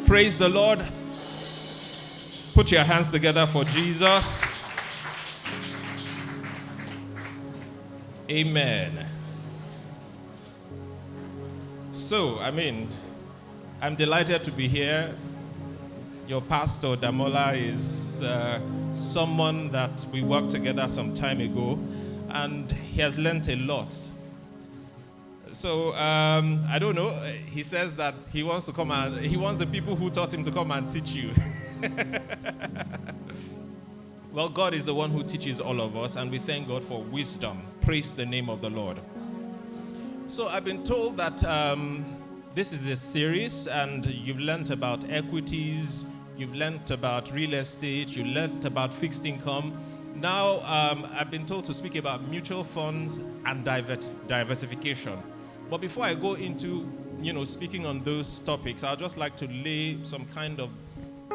Praise the Lord. Put your hands together for Jesus. Amen. So, I'm delighted to be here. Your pastor, Damola, is someone that we worked together some time ago, and he has learned a lot. So, I don't know, he says that he wants the people who taught him to come and teach you. Well, God is the one who teaches all of us, and we thank God for wisdom. Praise the name of the Lord. So I've been told that this is a series, and you've learned about equities, you've learned about real estate, you learned about fixed income. Now I've been told to speak about mutual funds and diversification. But before I go into speaking on those topics, I'd just like to lay some kind of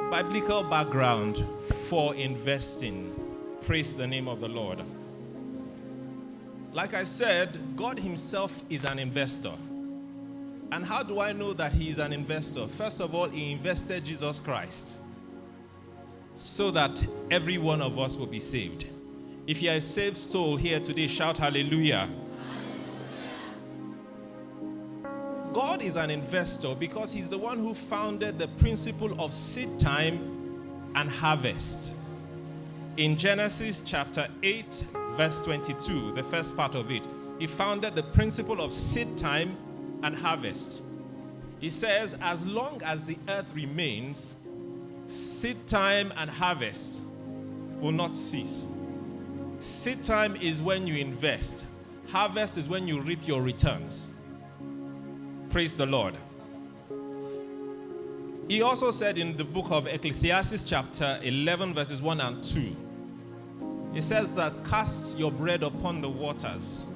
biblical background for investing. Praise the name of the Lord. Like I said, God himself is an investor. And how do I know that he is an investor? First of all, he invested Jesus Christ so that every one of us will be saved. If you are a saved soul here today, shout hallelujah. God is an investor because he's the one who founded the principle of seed time and harvest. In Genesis chapter 8, verse 22, the first part of it, he founded the principle of seed time and harvest. He says, as long as the earth remains, seed time and harvest will not cease. Seed time is when you invest. Harvest is when you reap your returns. Praise the Lord. He also said in the book of Ecclesiastes chapter 11 verses 1 and 2, he says that cast your bread upon the waters,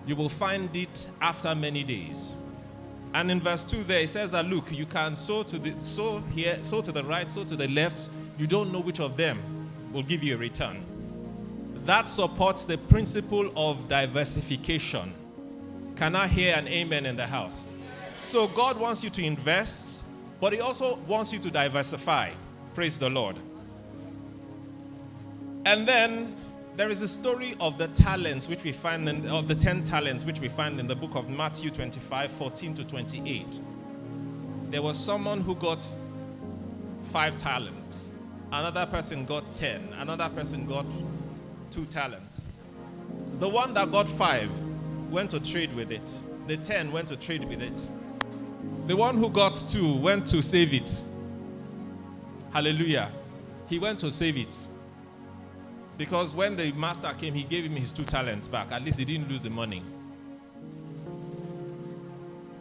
you will find it after many days. And in verse 2 there, he says that look, you can sow to here, sow to the right, sow to the left. You don't know which of them will give you a return. That supports the principle of diversification. Can I hear an amen in the house? So God wants you to invest, but he also wants you to diversify. Praise the Lord. And then there is a story of the talents which we find of the 10 talents which we find in the book of Matthew 25, 14 to 28. There was someone who got 5 talents. Another person got 10. Another person got 2 talents. The one that got 5 went to trade with it. The 10 went to trade with it. The one who got 2 went to save it. Hallelujah. He went to save it. Because when the master came, he gave him his 2 talents back. At least he didn't lose the money.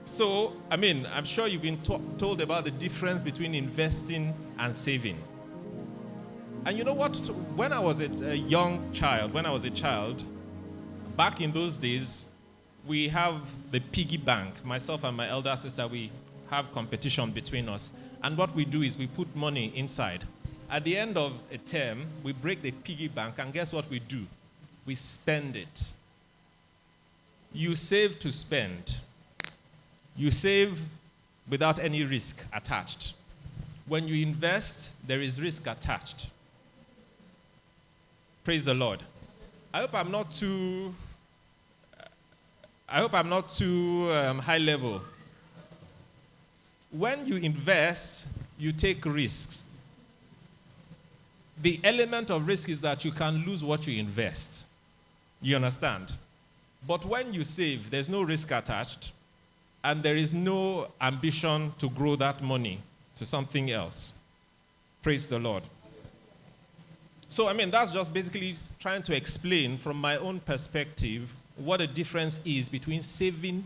So, I'm sure you've been told about the difference between investing and saving. And you know what? When I was a child, back in those days, we have the piggy bank. Myself and my elder sister, we have competition between us. And what we do is we put money inside. At the end of a term, we break the piggy bank, and guess what we do? We spend it. You save to spend. You save without any risk attached. When you invest, there is risk attached. Praise the Lord. I hope I'm not too high level. When you invest, you take risks. The element of risk is that you can lose what you invest. You understand? But when you save, there's no risk attached, and there is no ambition to grow that money to something else. Praise the Lord. So, that's just basically trying to explain from my own perspective what the difference is between saving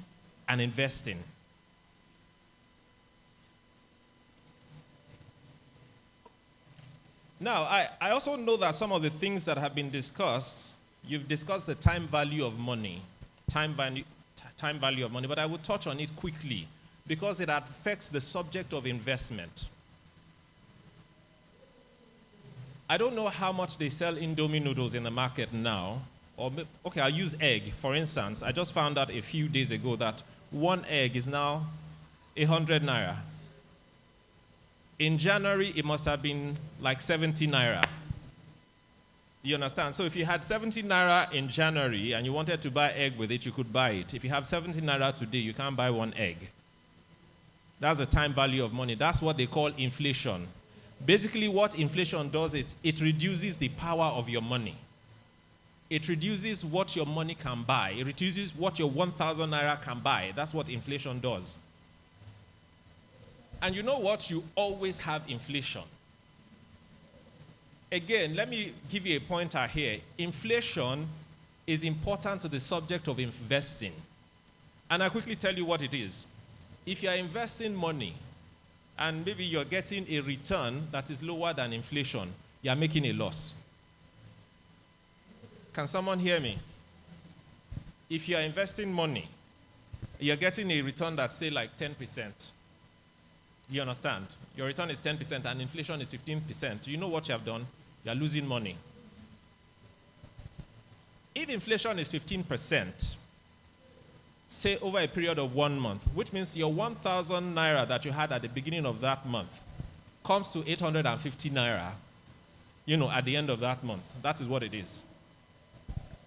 and investing. Now, I also know that some of the things that have been discussed, you've discussed the time value of money, time value of money, but I will touch on it quickly because it affects the subject of investment. I don't know how much they sell Indomie noodles in the market now. Okay, I'll use egg. For instance, I just found out a few days ago that one egg is now 100 naira. In January, it must have been like 70 naira. You understand? So if you had 70 naira in January and you wanted to buy egg with it, you could buy it. If you have 70 naira today, you can't buy one egg. That's the time value of money. That's what they call inflation. Basically, what inflation does, it reduces the power of your money. It reduces what your money can buy. It reduces what your 1,000 naira can buy. That's what inflation does. And you know what? You always have inflation. Again, let me give you a pointer here. Inflation is important to the subject of investing. And I'll quickly tell you what it is. If you're investing money and maybe you're getting a return that is lower than inflation, you're making a loss. Can someone hear me? If you're investing money, you're getting a return that's, say, like 10%. You understand? Your return is 10% and inflation is 15%. You know what you have done? You're losing money. If inflation is 15%, say over a period of 1 month, which means your 1,000 naira that you had at the beginning of that month comes to 850 naira, at the end of that month. That is what it is.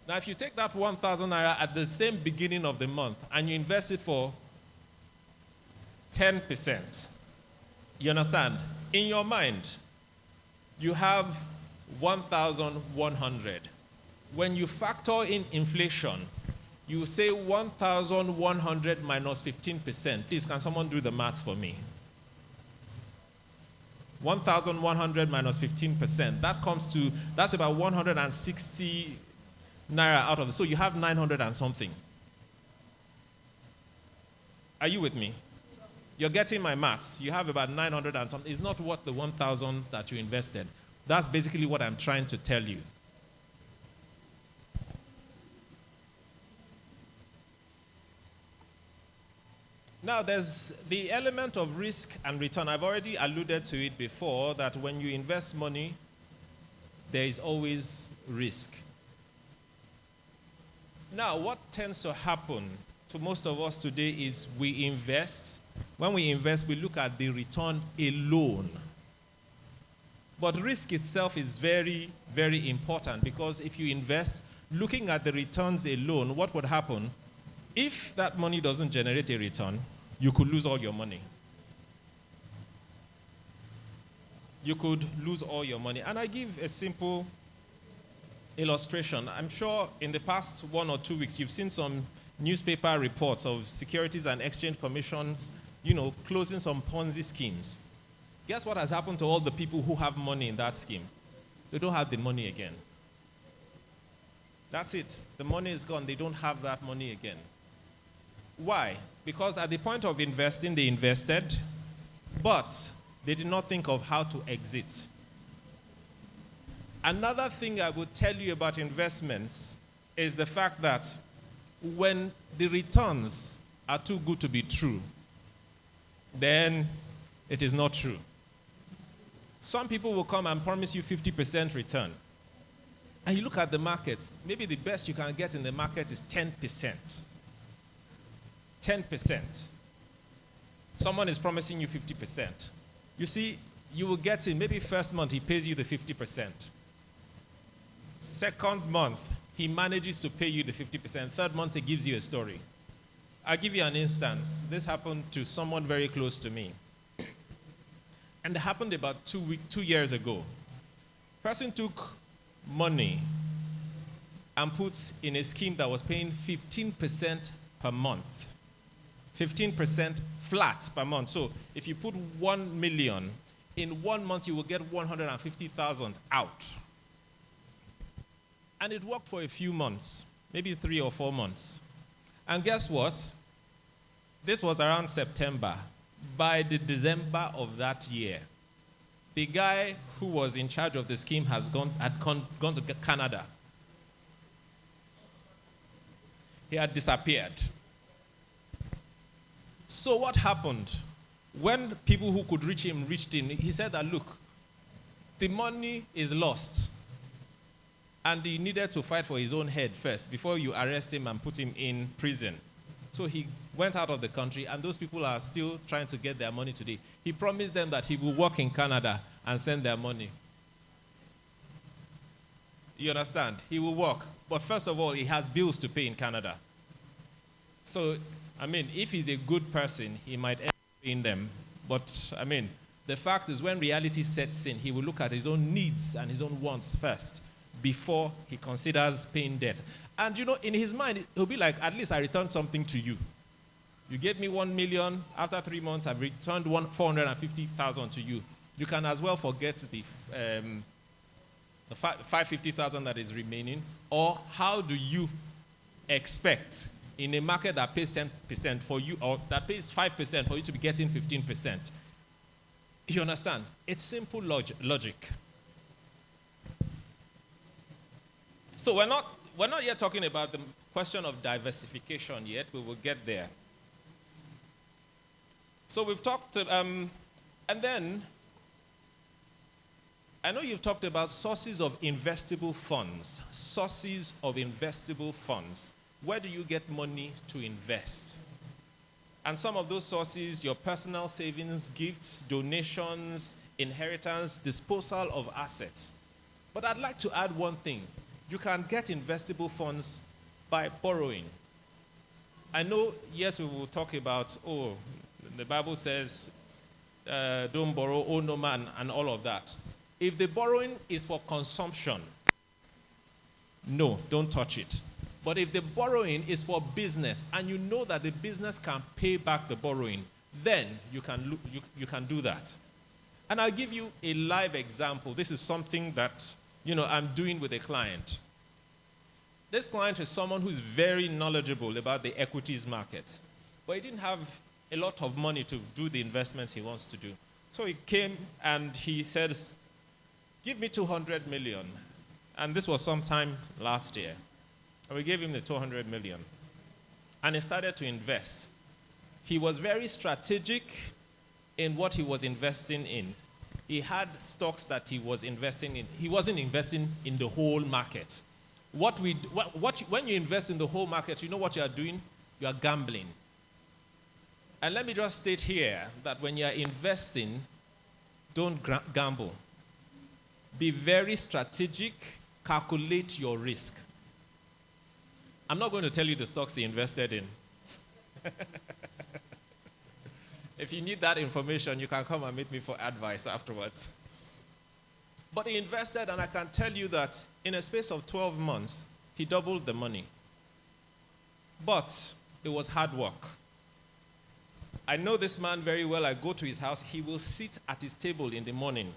Now, if you take that 1,000 naira at the same beginning of the month and you invest it for 10%, you understand? In your mind, you have 1,100. When you factor in inflation, you say 1,100 minus 15%. Please, can someone do the maths for me? 1,100 minus 15%. That's about 160 naira out of it. So you have 900 and something. Are you with me? You're getting my maths. You have about 900 and something. It's not worth the 1,000 that you invested. That's basically what I'm trying to tell you. Now, there's the element of risk and return. I've already alluded to it before, that when you invest money, there is always risk. Now, what tends to happen to most of us today is we invest. When we invest, we look at the return alone. But risk itself is very, very important, because if you invest looking at the returns alone, what would happen? If that money doesn't generate a return, you could lose all your money. You could lose all your money. And I give a simple illustration. I'm sure in the past 1 or 2 weeks, you've seen some newspaper reports of Securities and Exchange Commissions, closing some Ponzi schemes. Guess what has happened to all the people who have money in that scheme? They don't have the money again. That's it. The money is gone. They don't have that money again. Why? Because at the point of investing, they invested, but they did not think of how to exit. Another thing I would tell you about investments is the fact that when the returns are too good to be true, then it is not true. Some people will come and promise you 50% return. And you look at the market, maybe the best you can get in the market is 10%. 10%. Someone is promising you 50%. You see, you will get in, maybe first month he pays you the 50%. Second month, he manages to pay you the 50%. Third month, he gives you a story. I'll give you an instance. This happened to someone very close to me. And it happened about 2 years ago. Person took money and put in a scheme that was paying 15% per month. 15% flat per month. So if you put 1 million, in 1 month you will get 150,000 out. And it worked for a few months, maybe 3 or 4 months. And guess what? This was around September. By the December of that year, the guy who was in charge of the scheme had gone to Canada. He had disappeared. So what happened? When people who could reach him reached him, he said that, look, the money is lost. And he needed to fight for his own head first before you arrest him and put him in prison. So he went out of the country, and those people are still trying to get their money today. He promised them that he will work in Canada and send their money. You understand? He will work. But first of all, he has bills to pay in Canada. So, I mean, if he's a good person, he might end up paying them. But, I mean, the fact is when reality sets in, he will look at his own needs and his own wants first before he considers paying debt. And, you know, in his mind, he'll be like, at least I returned something to you. You gave me 1 million. After 3 months, I've returned 450,000 to you. You can as well forget the 550,000 that is remaining. Or how do you expect in a market that pays 10% for you, or that pays 5% for you to be getting 15%? You understand? It's simple logic. So we're not yet talking about the question of diversification yet. We will get there. So we've talked, and then I know you've talked about sources of investable funds. Sources of investable funds. Where do you get money to invest? And some of those sources, your personal savings, gifts, donations, inheritance, disposal of assets. But I'd like to add one thing. You can get investable funds by borrowing. I know, yes, we will talk about, the Bible says, don't borrow, owe no man, and all of that. If the borrowing is for consumption, no, don't touch it. But if the borrowing is for business, and you know that the business can pay back the borrowing, then you can do that. And I'll give you a live example. This is something that, I'm doing with a client. This client is someone who's very knowledgeable about the equities market, but he didn't have a lot of money to do the investments he wants to do. So he came and he said, give me 200 million. And this was sometime last year. And we gave him the 200 million. And he started to invest. He was very strategic in what he was investing in. He had stocks that he was investing in. He wasn't investing in the whole market. When you invest in the whole market, you know what you are doing? You are gambling. And let me just state here that when you are investing, don't gamble. Be very strategic. Calculate your risk. I'm not going to tell you the stocks he invested in. If you need that information, you can come and meet me for advice afterwards. But he invested, and I can tell you that in a space of 12 months, he doubled the money. But it was hard work. I know this man very well. I go to his house. He will sit at his table in the morning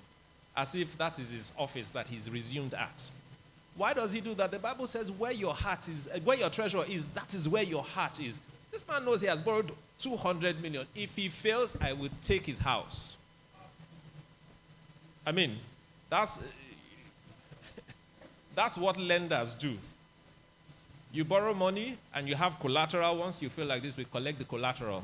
as if that is his office that he's resumed at. Why does he do that? The Bible says where your heart is, where your treasure is, that is where your heart is. This man knows he has borrowed 200 million. If he fails, I will take his house. I mean, that's what lenders do. You borrow money and you have collateral. Once you feel like this, we collect the collateral.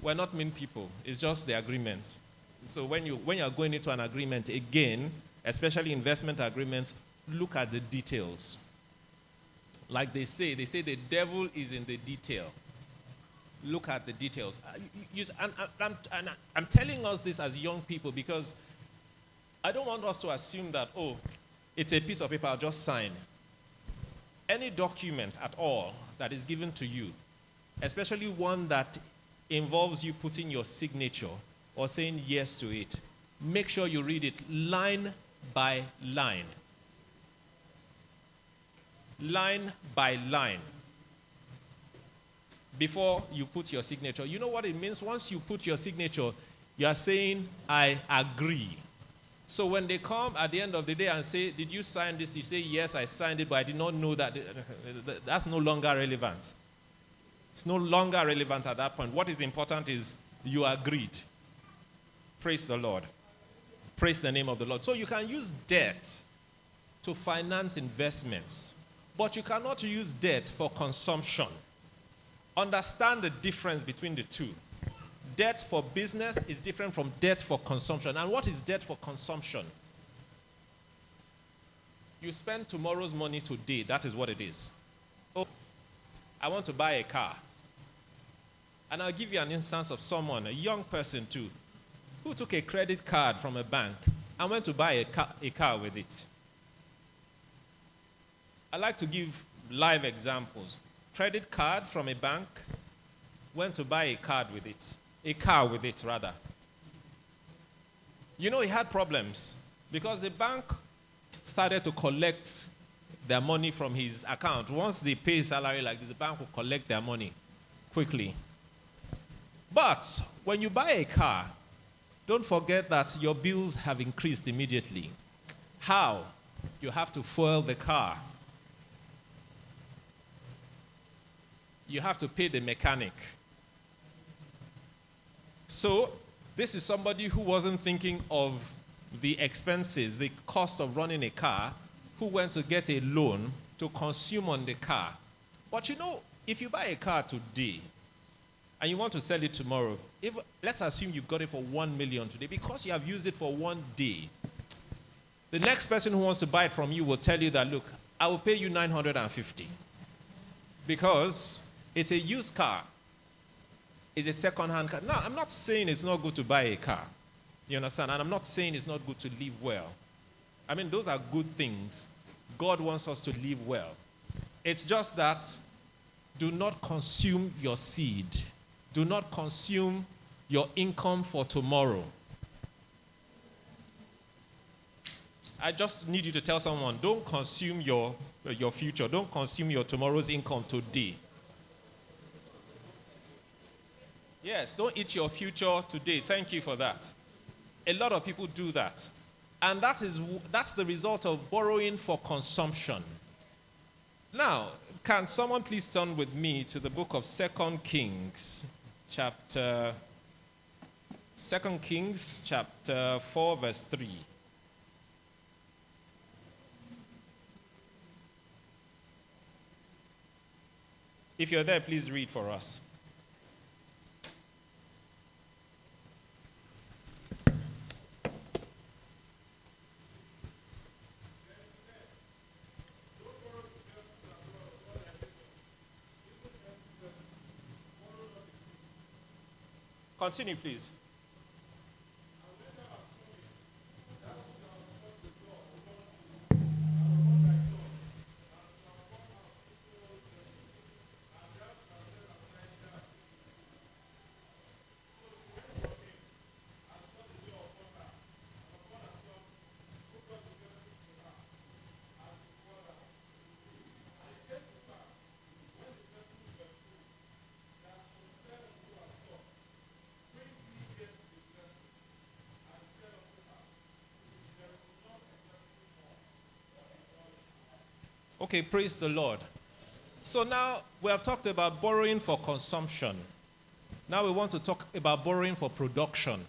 We're not mean people. It's just the agreement. So when you're going into an agreement again, especially investment agreements, look at the details. Like they say the devil is in the detail. Look at the details. I'm telling us this as young people because I don't want us to assume that, it's a piece of paper, I'll just sign. Any document at all that is given to you, especially one that involves you putting your signature or saying yes to it, make sure you read it line by line. Line by line. Before you put your signature. You know what it means? Once you put your signature, you are saying, I agree. So when they come at the end of the day and say, did you sign this? You say, yes, I signed it, but I did not know that. That's no longer relevant. It's no longer relevant at that point. What is important is you agreed. Praise the Lord. Praise the name of the Lord. So you can use debt to finance investments, but you cannot use debt for consumption. Understand the difference between the two. Debt for business is different from debt for consumption. And what is debt for consumption? You spend tomorrow's money today. That is what it is. Oh, I want to buy a car. And I'll give you an instance of someone, a young person too, who took a credit card from a bank and went to buy a car with it. I like to give live examples. Credit card from a bank, went to buy a car with it rather. You know, he had problems because the bank started to collect their money from his account. Once they pay salary like this, the bank will collect their money quickly. But when you buy a car, don't forget that your bills have increased immediately. How? You have to fuel the car. You have to pay the mechanic. So, this is somebody who wasn't thinking of the expenses, the cost of running a car, who went to get a loan to consume on the car. But you know, if you buy a car today and you want to sell it tomorrow, let's assume you got it for 1 million today because you have used it for 1 day. The next person who wants to buy it from you will tell you that, look, I will pay you 950 because it's a used car. It's a second-hand car. Now, I'm not saying it's not good to buy a car. You understand? And I'm not saying it's not good to live well. I mean, those are good things. God wants us to live well. It's just that do not consume your seed. Do not consume your income for tomorrow. I just need you to tell someone, don't consume your future. Don't consume your tomorrow's income today. Yes, don't eat your future today. Thank you for that. A lot of people do that. And that's the result of borrowing for consumption. Now, can someone please turn with me to the book of 2 Kings, chapter 4, verse 3. If you're there, please read for us. Continue, please. Okay, praise the Lord. So now we have talked about borrowing for consumption. Now we want to talk about borrowing for production.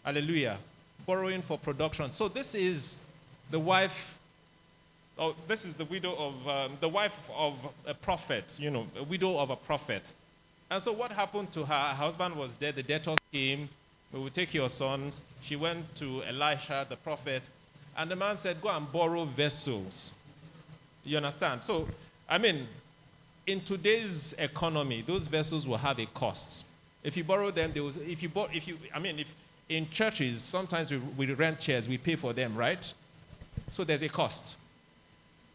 Hallelujah. Borrowing for production. So this is the wife, this is the widow of, the wife of a prophet, a widow of a prophet. And so what happened to her? Her husband was dead. The debtors came. We will take your sons. She went to Elisha, the prophet. And the man said, go and borrow vessels. You understand? So, I mean, in today's economy, those vessels will have a cost. If you borrow them, if in churches, sometimes we rent chairs, we pay for them, right? So there's a cost.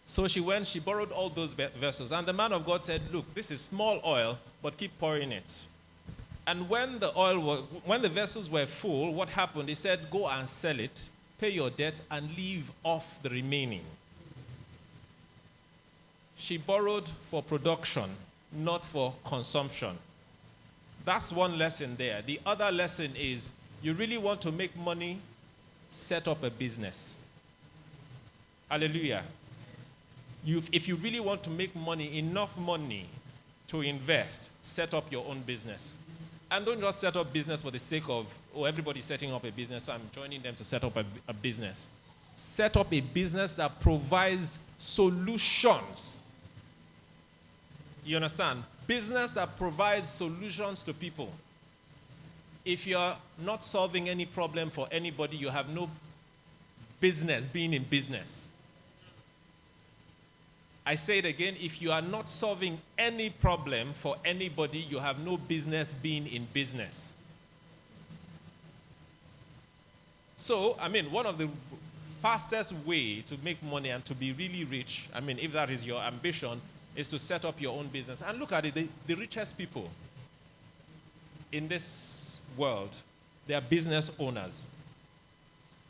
So she borrowed all those vessels. And the man of God said, look, this is small oil, but keep pouring it. And when the vessels were full, what happened? He said, go and sell it, pay your debt, and leave off the remaining. She borrowed for production, not for consumption. That's one lesson there. The other lesson is, you really want to make money, set up a business. Hallelujah. If you really want to make money, enough money to invest, set up your own business. And don't just set up business for the sake of, everybody's setting up a business, so I'm joining them to set up a business. Set up a business that provides solutions. You understand? Business that provides solutions to people. If you're not solving any problem for anybody, you have no business being in business. I say it again, if you are not solving any problem for anybody, you have no business being in business. So, one of the fastest way to make money and to be really rich, if that is your ambition, is to set up your own business. And look at it, the richest people in this world, they are business owners.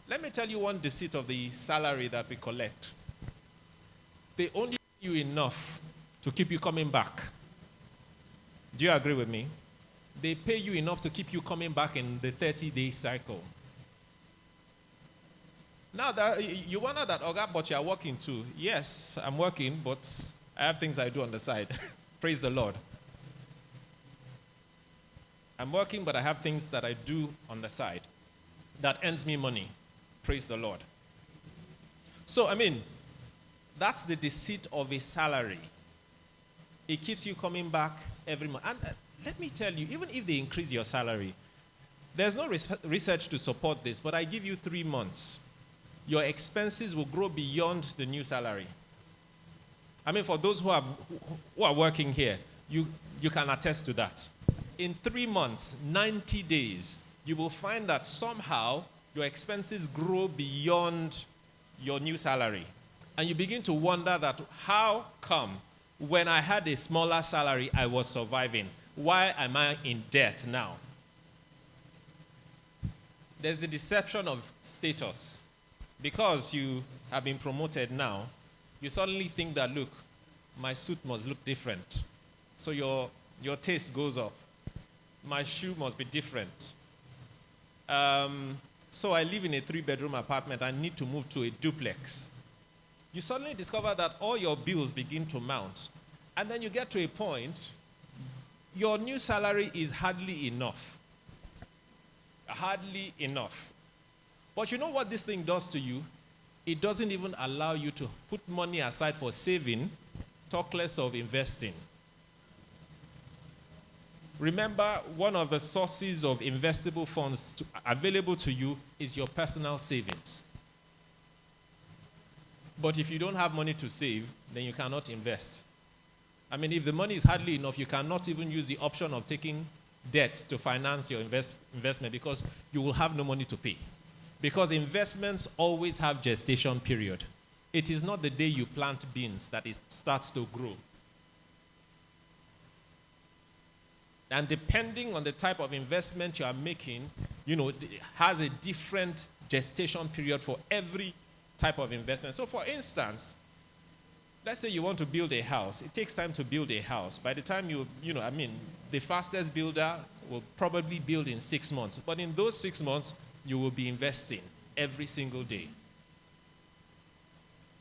Let me tell you one deceit of the salary that we collect. They only pay you enough to keep you coming back. Do you agree with me? They pay you enough to keep you coming back in the 30-day cycle. Now, that you wonder that, but you are working too. Yes, I'm working, but I have things I do on the side. Praise the Lord. I'm working, but I have things that I do on the side that earns me money. Praise the Lord. So, that's the deceit of a salary. It keeps you coming back every month. And let me tell you, even if they increase your salary, there's no research to support this, but I give you 3 months. Your expenses will grow beyond the new salary. For those who are working here, you can attest to that. In 3 months, 90 days, you will find that somehow your expenses grow beyond your new salary. And you begin to wonder that how come when I had a smaller salary, I was surviving? Why am I in debt now? There's a deception of status. Because you have been promoted now, you suddenly think that, look, my suit must look different. So your taste goes up. My shoe must be different. So I live in a 3-bedroom apartment. I need to move to a duplex. You suddenly discover that all your bills begin to mount. And then you get to a point, your new salary is hardly enough. Hardly enough. But you know what this thing does to you? It doesn't even allow you to put money aside for saving, talk less of investing. Remember, one of the sources of investable funds available to you is your personal savings. But if you don't have money to save, then you cannot invest. If the money is hardly enough, you cannot even use the option of taking debt to finance your investment because you will have no money to pay. Because investments always have gestation period. It is not the day you plant beans that it starts to grow. And depending on the type of investment you are making, it has a different gestation period for every type of investment. So for instance, let's say you want to build a house. It takes time to build a house. By the time the fastest builder will probably build in 6 months. But in those 6 months, you will be investing every single day.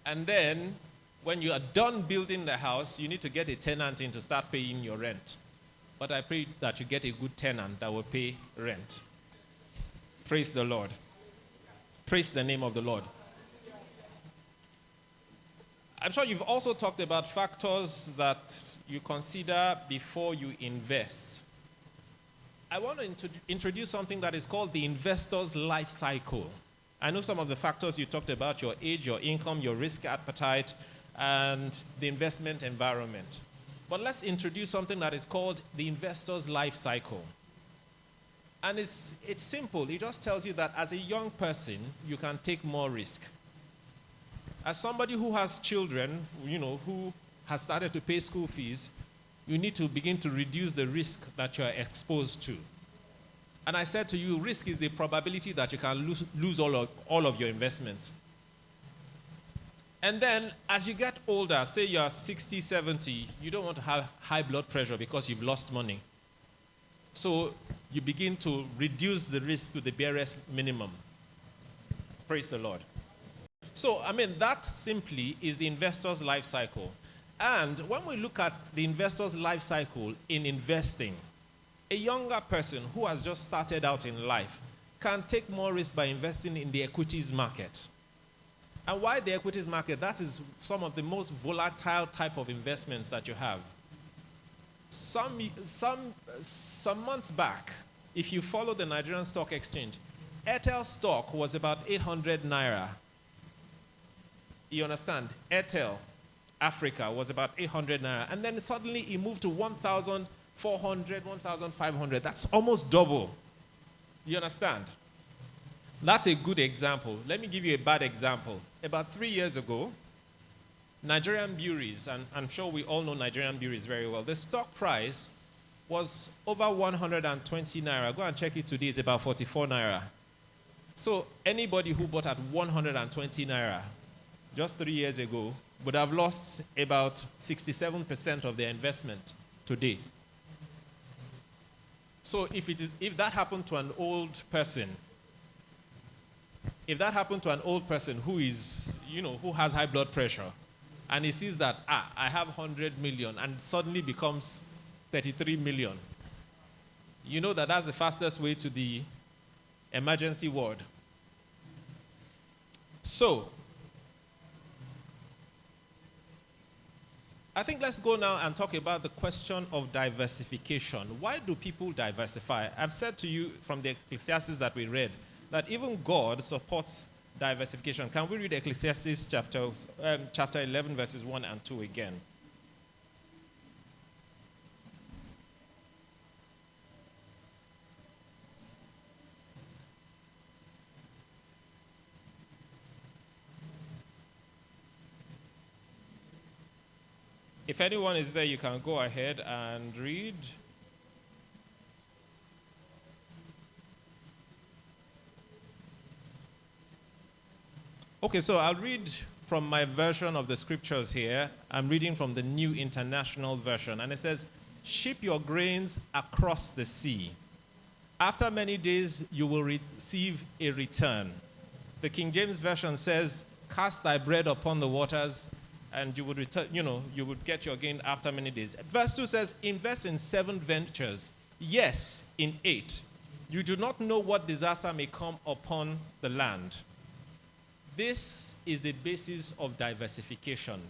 And then, when you are done building the house, you need to get a tenant in to start paying your rent. But I pray that you get a good tenant that will pay rent. Praise the Lord. Praise the name of the Lord. I'm sure you've also talked about factors that you consider before you invest. I want to introduce something that is called the investor's life cycle. I know some of the factors you talked about, your age, your income, your risk appetite, and the investment environment. But let's introduce something that is called the investor's life cycle. And it's simple. It just tells you that as a young person, you can take more risk. As somebody who has children, who has started to pay school fees, you need to begin to reduce the risk that you are exposed to. And I said to you, risk is the probability that you can lose all of your investment. And then, as you get older, say you are 60, 70, you don't want to have high blood pressure because you've lost money. So you begin to reduce the risk to the barest minimum. Praise the Lord. So, that simply is the investor's life cycle. And when we look at the investor's life cycle in investing, a younger person who has just started out in life can take more risk by investing in the equities market. And why the equities market? That is some of the most volatile type of investments that you have. Some months back, if you follow the Nigerian Stock Exchange, Airtel stock was about 800 naira. You understand? Airtel Africa was about 800 naira. And then suddenly it moved to 1,400, 1,500. That's almost double. You understand? That's a good example. Let me give you a bad example. About 3 years ago, Nigerian breweries, and I'm sure we all know Nigerian breweries very well, the stock price was over 120 naira. Go and check it today, it's about 44 naira. So anybody who bought at 120 naira just 3 years ago would have lost about 67% of their investment today. So if that happened to an old person, who is, who has high blood pressure, and he sees that, I have 100 million, and suddenly becomes 33 million, you know that's the fastest way to the emergency ward. So, I think let's go now and talk about the question of diversification. Why do people diversify? I've said to you from the Ecclesiastes that we read that even God supports diversification. Can we read Ecclesiastes chapter 11, verses 1 and 2 again? If anyone is there, you can go ahead and read. Okay, so I'll read from my version of the scriptures here. I'm reading from the New International Version, and it says, "Ship your grains across the sea. After many days, you will receive a return." The King James Version says, "Cast thy bread upon the waters, and you would return, you would get your gain after many days." Verse 2 says, "Invest in 7 ventures, yes, in 8. You do not know what disaster may come upon the land." This is the basis of diversification.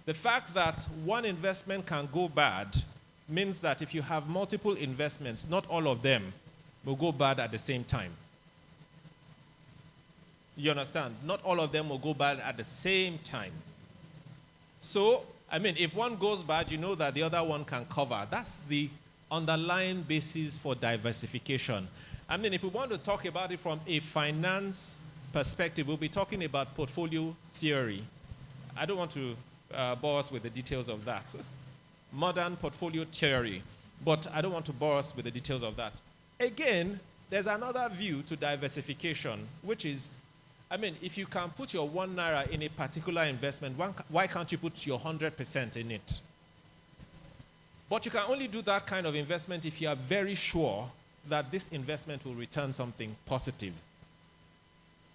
The fact that one investment can go bad means that if you have multiple investments, not all of them will go bad at the same time. You understand? Not all of them will go bad at the same time. So, if one goes bad, you know that the other one can cover. That's the underlying basis for diversification. If we want to talk about it from a finance perspective, we'll be talking about portfolio theory. I don't want to bore us with the details of that. Modern portfolio theory. But I don't want to bore us with the details of that. Again, there's another view to diversification, which is, if you can put your 1 naira in a particular investment, why can't you put your 100% in it? But you can only do that kind of investment if you are very sure that this investment will return something positive.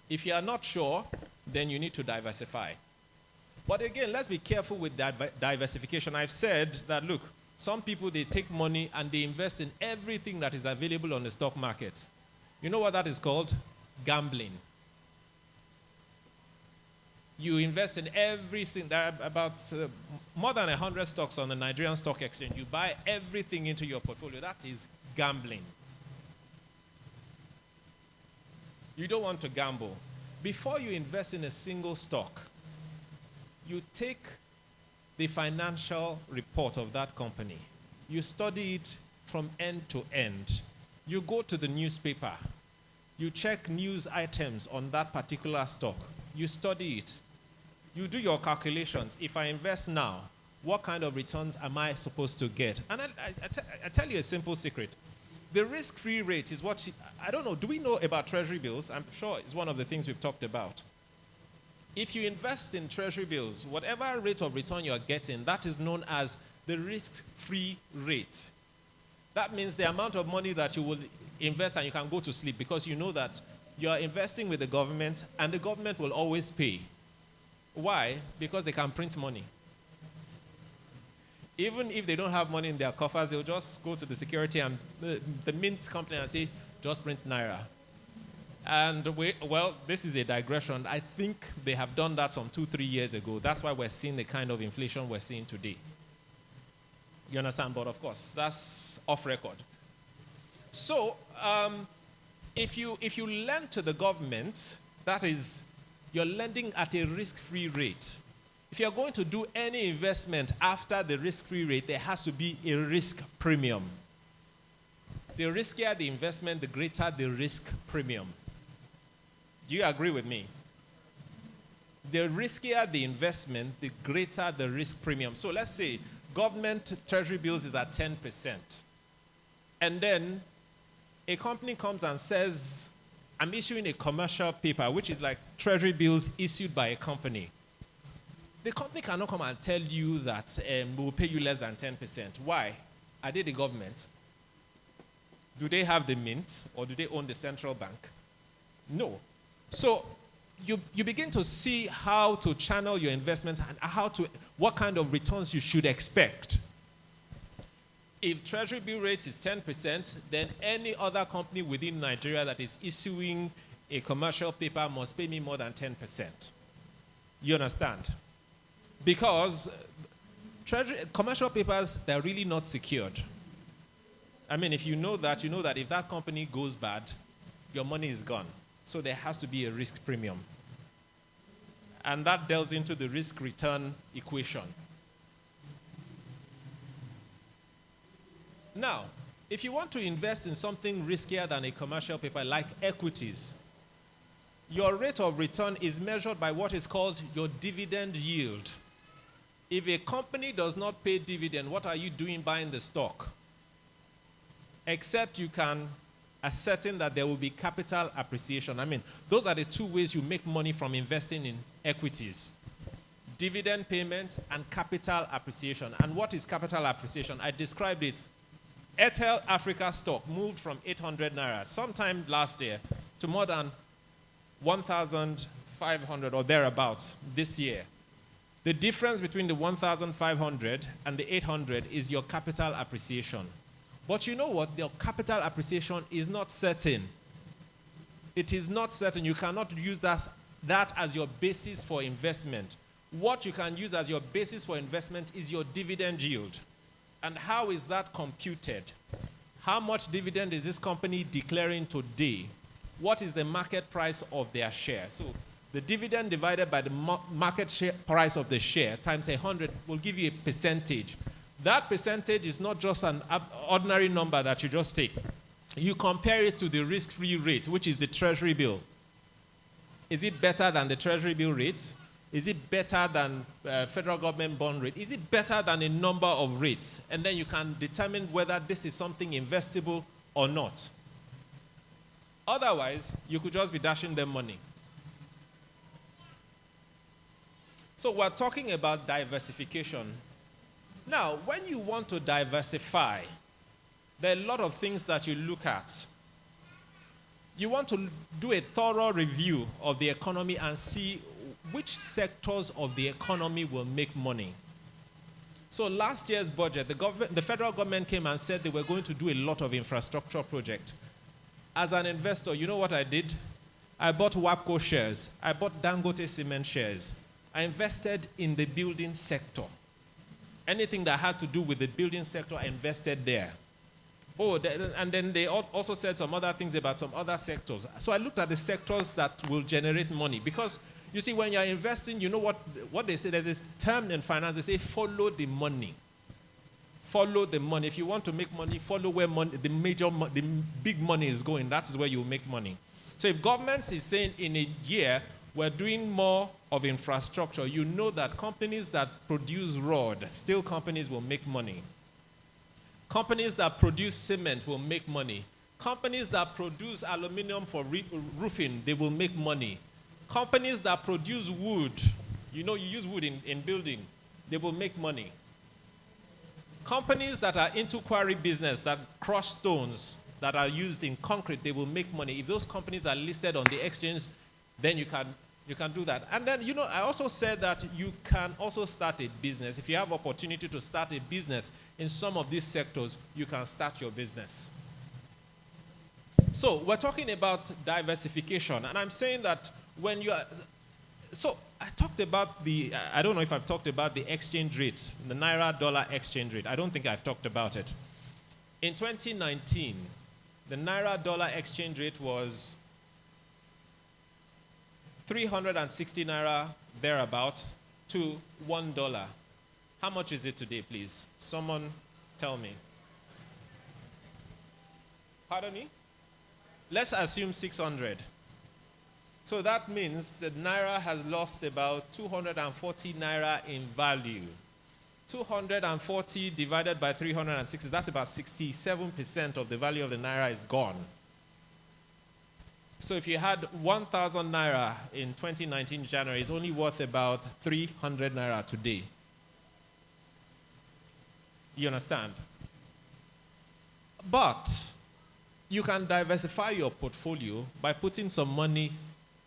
If you are not sure, then you need to diversify. But again, let's be careful with diversification. I've said that, look, some people, they take money and they invest in everything that is available on the stock market. You know what that is called? Gambling. You invest in everything. There are about more than 100 stocks on the Nigerian Stock Exchange. You buy everything into your portfolio. That is gambling. You don't want to gamble. Before you invest in a single stock, you take the financial report of that company. You study it from end to end. You go to the newspaper. You check news items on that particular stock. You study it. You do your calculations. If I invest now, what kind of returns am I supposed to get? And I tell you a simple secret. The risk-free rate is what, I don't know, do we know about treasury bills? I'm sure it's one of the things we've talked about. If you invest in treasury bills, whatever rate of return you're getting, that is known as the risk-free rate. That means the amount of money that you will invest and you can go to sleep because you know that you're investing with the government and the government will always pay. Why? Because they can print money. Even if they don't have money in their coffers, they'll just go to the security and the mint company and say, just print naira. And this is a digression. I think they have done that some 2-3 years ago. That's why we're seeing the kind of inflation we're seeing today. You understand? But of course, that's off record. So, if you lend to the government, that is, you're lending at a risk-free rate. If you're going to do any investment after the risk-free rate, there has to be a risk premium. The riskier the investment, the greater the risk premium. Do you agree with me? The riskier the investment, the greater the risk premium. So let's say government treasury bills is at 10%. And then a company comes and says, I'm issuing a commercial paper, which is like treasury bills issued by a company. The company cannot come and tell you that we will pay you less than 10%. Why? Are they the government? Do they have the mint, or do they own the central bank? No. So you begin to see how to channel your investments and what kind of returns you should expect. If treasury bill rate is 10%, then any other company within Nigeria that is issuing a commercial paper must pay me more than 10%. You understand? Because commercial papers, they're really not secured. I mean, if you know that if that company goes bad, your money is gone. So there has to be a risk premium. And that delves into the risk-return equation. Now, if you want to invest in something riskier than a commercial paper like equities, your rate of return is measured by what is called your dividend yield. If a company does not pay dividend, what are you doing buying the stock? Except you can ascertain that there will be capital appreciation. I mean, those are the two ways you make money from investing in equities. Dividend payments and capital appreciation. And what is capital appreciation? I described it. Airtel Africa stock moved from 800 naira sometime last year to more than 1,500 or thereabouts this year. The difference between the 1,500 and the 800 is your capital appreciation. But you know what? Your capital appreciation is not certain. It is not certain. You cannot use that as your basis for investment. What you can use as your basis for investment is your dividend yield. And how is that computed? How much dividend is this company declaring today? What is the market price of their share? So the dividend divided by the market price of the share times 100 will give you a percentage. That percentage is not just an ordinary number that you just take. You compare it to the risk-free rate, which is the treasury bill. Is it better than the treasury bill rate? Is it better than federal government bond rate? Is it better than a number of rates? And then you can determine whether this is something investable or not. Otherwise, you could just be dashing them money. So we're talking about diversification. Now, when you want to diversify, there are a lot of things that you look at. You want to do a thorough review of the economy and see which sectors of the economy will make money. So last year's budget, the federal government came and said they were going to do a lot of infrastructure projects. As an investor, you know what I did? I bought WAPCO shares. I bought Dangote Cement shares. I invested in the building sector. Anything that had to do with the building sector, I invested there. And then they also said some other things about some other sectors. So I looked at the sectors that will generate money. Because, you see, when you're investing, you know what they say? There's this term in finance, they say, follow the money. Follow the money. If you want to make money, follow where the big money is going. That is where you make money. So if government is saying in a year, we're doing more of infrastructure, you know that companies that produce rod, steel companies will make money. Companies that produce cement will make money. Companies that produce aluminum for roofing, they will make money. Companies that produce wood, you know, you use wood in building, they will make money. Companies that are into quarry business, that crush stones that are used in concrete, they will make money. If those companies are listed on the exchange, then you can do that. And then, you know, I also said that you can also start a business. If you have opportunity to start a business in some of these sectors, you can start your business. So we're talking about diversification. And I'm saying that when you are... So I talked about I don't know if I've talked about the exchange rate, the Naira-dollar exchange rate. I don't think I've talked about it. In 2019, the Naira-dollar exchange rate was 360 Naira thereabout to $1. How much is it today, please? Someone tell me. Pardon me? Let's assume 600. So that means that Naira has lost about 240 Naira in value. 240 divided by 360, that's about 67% of the value of the Naira is gone. So if you had 1,000 Naira in 2019 January, it's only worth about 300 Naira today. You understand? But you can diversify your portfolio by putting some money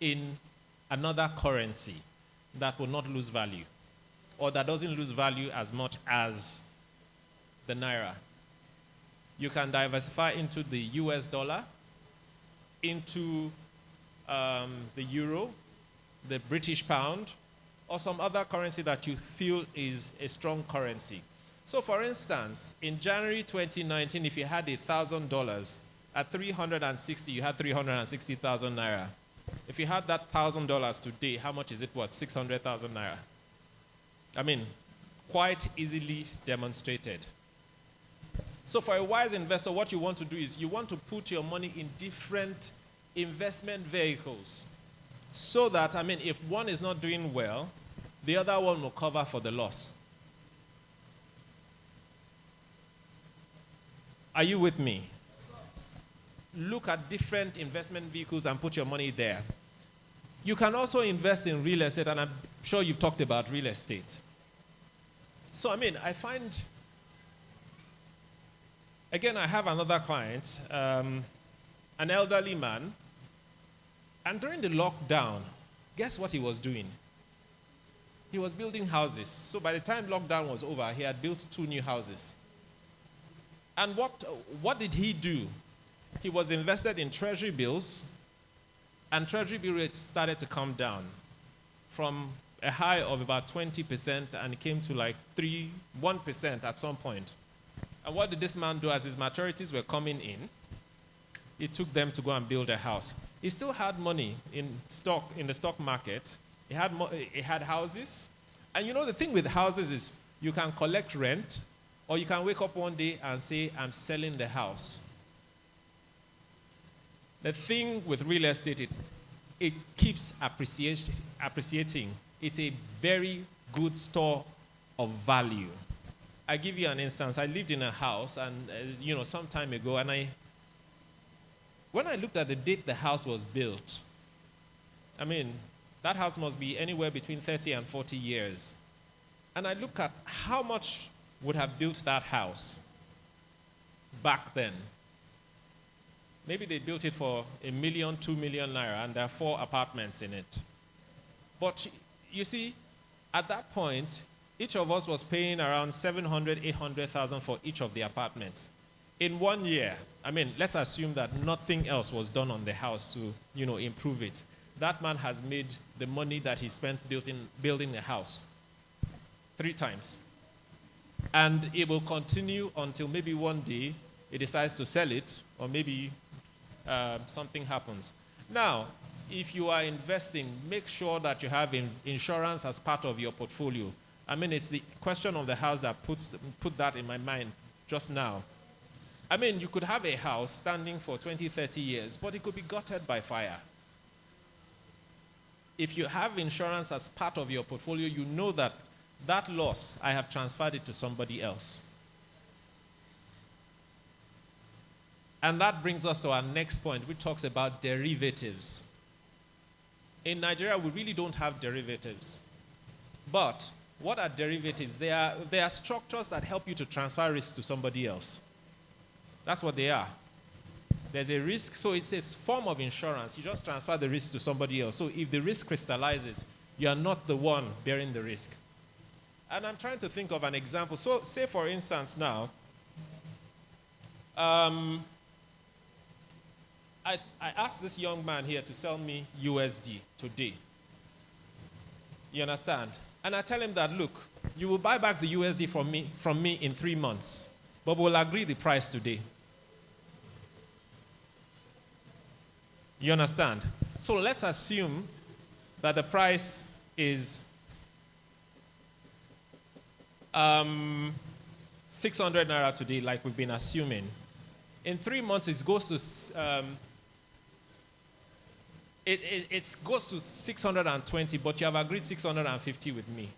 in another currency that will not lose value, or that doesn't lose value as much as the Naira. You can diversify into the US dollar, into the euro, the British pound, or some other currency that you feel is a strong currency. So for instance, in January 2019, if you had $1,000, at 360, you had 360,000 Naira. If you had that $1,000 today, how much is it worth? 600,000 Naira. I mean, quite easily demonstrated. So for a wise investor, what you want to do is you want to put your money in different investment vehicles so that, I mean, if one is not doing well, the other one will cover for the loss. Are you with me? Look at different investment vehicles and put your money there. You can also invest in real estate, and I'm sure you've talked about real estate. So, I mean, I find, again, I have another client, an elderly man, and during the lockdown, guess what he was doing? He was building houses. So by the time lockdown was over, he had built 2 new houses. And what did he do? He was invested in treasury bills, and treasury bill rates started to come down from a high of about 20%, and it came to like 1% at some point. And what did this man do as his maturities were coming in? He took them to go and build a house. He still had money in the stock market. He had houses. And you know, the thing with houses is you can collect rent, or you can wake up one day and say, I'm selling the house. The thing with real estate, it keeps appreciating. It's a very good store of value. I give you an instance. I lived in a house, and some time ago, and when I looked at the date the house was built, I mean, that house must be anywhere between 30 and 40 years. And I look at how much would have built that house back then. Maybe they built it for $1 million, 2 million Naira, and there are 4 apartments in it. But you see, at that point, each of us was paying around 700,000, 800,000 for each of the apartments. In 1 year, I mean, let's assume that nothing else was done on the house to, improve it. That man has made the money that he spent building a house 3 times. And it will continue until maybe one day he decides to sell it, or maybe something happens. Now, if you are investing, make sure that you have insurance as part of your portfolio. I mean, it's the question of the house that put that in my mind just now. I mean, you could have a house standing for 20, 30 years, but it could be gutted by fire. If you have insurance as part of your portfolio, you know that loss, I have transferred it to somebody else. And that brings us to our next point, which talks about derivatives. In Nigeria, we really don't have derivatives. But what are derivatives? They are structures that help you to transfer risk to somebody else. That's what they are. There's a risk, so it's a form of insurance. You just transfer the risk to somebody else. So if the risk crystallizes, you are not the one bearing the risk. And I'm trying to think of an example. So say, for instance, now, I asked this young man here to sell me USD today. You understand? And I tell him that, look, you will buy back the USD from me in 3 months, but we'll agree the price today. You understand? So let's assume that the price is um, 600 naira today, like we've been assuming, in 3 months it goes to it goes to 620, but you have agreed 650 with me.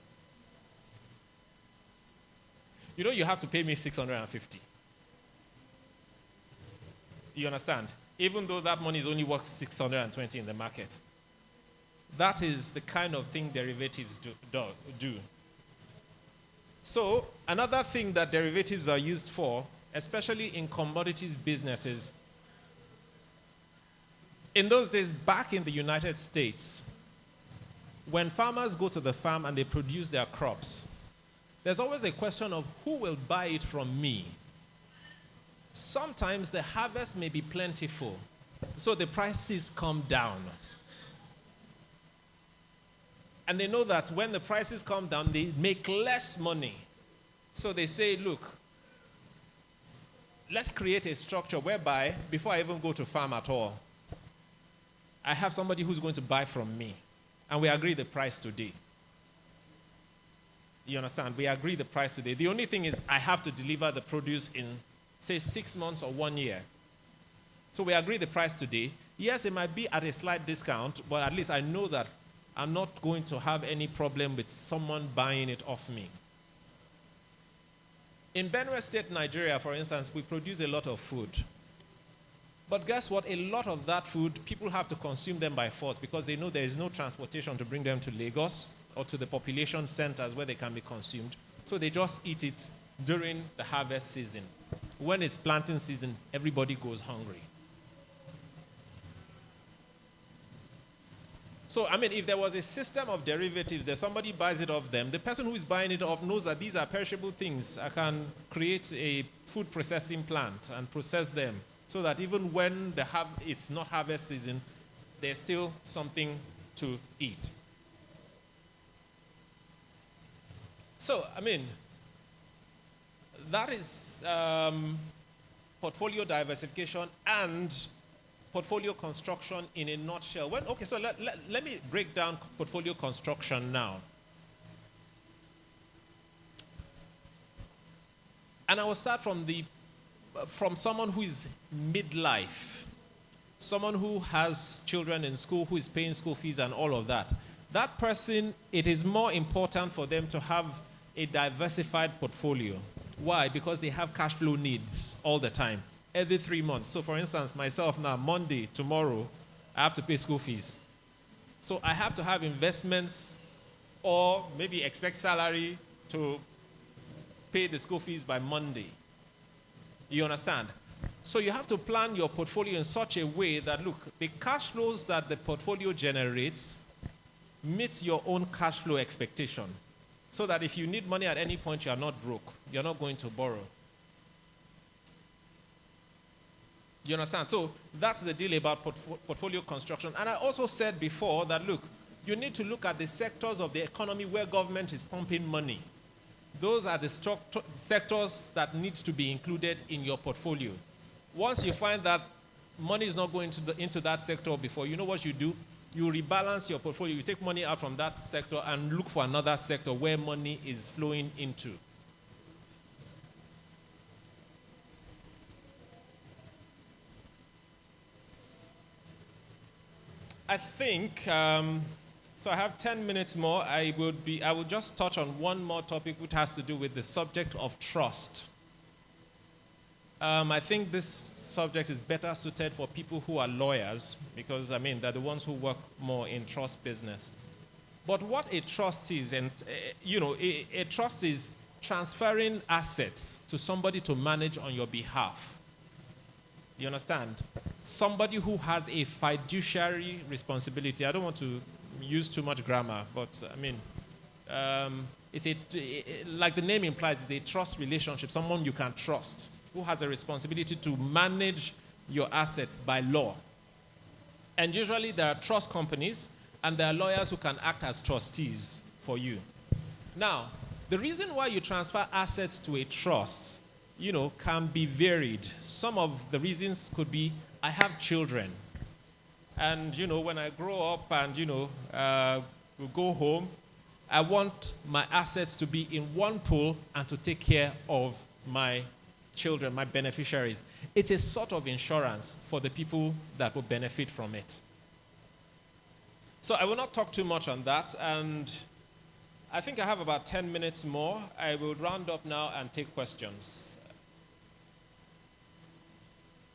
You know you have to pay me 650. You understand? Even though that money is only worth 620 in the market. That is the kind of thing derivatives do. So, another thing that derivatives are used for, especially in commodities businesses, in those days, back in the United States, when farmers go to the farm and they produce their crops, there's always a question of who will buy it from me. Sometimes the harvest may be plentiful, so the prices come down. And they know that when the prices come down, they make less money. So they say, look, let's create a structure whereby, before I even go to farm at all, I have somebody who's going to buy from me. And we agree the price today. You understand? We agree the price today. The only thing is I have to deliver the produce in, say, 6 months or 1 year. So we agree the price today. Yes, it might be at a slight discount, but at least I know that I'm not going to have any problem with someone buying it off me. In Benue State, Nigeria, for instance, we produce a lot of food. But guess what? A lot of that food, people have to consume them by force because they know there is no transportation to bring them to Lagos or to the population centers where they can be consumed. So they just eat it during the harvest season. When it's planting season, everybody goes hungry. So, I mean, if there was a system of derivatives that somebody buys it off them, the person who is buying it off knows that these are perishable things. I can create a food processing plant and process them so that even when it's not harvest season, there's still something to eat. So, I mean, that is portfolio diversification and portfolio construction in a nutshell. So let me break down portfolio construction now. And I will start from someone who is midlife, someone who has children in school, who is paying school fees and all of that. That person, it is more important for them to have a diversified portfolio. Why? Because they have cash flow needs all the time, every 3 months. So for instance, myself now, Monday, tomorrow, I have to pay school fees. So I have to have investments or maybe expect salary to pay the school fees by Monday. You understand? So you have to plan your portfolio in such a way that, look, the cash flows that the portfolio generates meets your own cash flow expectation. So that if you need money at any point, you are not broke. You're not going to borrow. You understand? So that's the deal about portfolio construction. And I also said before that, look, you need to look at the sectors of the economy where government is pumping money. Those are the sectors that need to be included in your portfolio. Once you find that money is not going into that sector before, you know what you do? You rebalance your portfolio. You take money out from that sector and look for another sector where money is flowing into. I think, so I have 10 minutes more. I will just touch on one more topic which has to do with the subject of trust. I think this subject is better suited for people who are lawyers because, I mean, they're the ones who work more in trust business. But what a trust is, and, a trust is transferring assets to somebody to manage on your behalf. You understand? Somebody who has a fiduciary responsibility. I don't want to use too much grammar, but, I mean, like the name implies, it's a trust relationship, someone you can trust, who has a responsibility to manage your assets by law. And usually there are trust companies and there are lawyers who can act as trustees for you. Now, the reason why you transfer assets to a trust, can be varied. Some of the reasons could be, I have children. And, when I grow up and, we go home, I want my assets to be in one pool and to take care of my children, my beneficiaries. It's a sort of insurance for the people that will benefit from it. So I will not talk too much on that, and I think I have about 10 minutes more. I will round up now and take questions.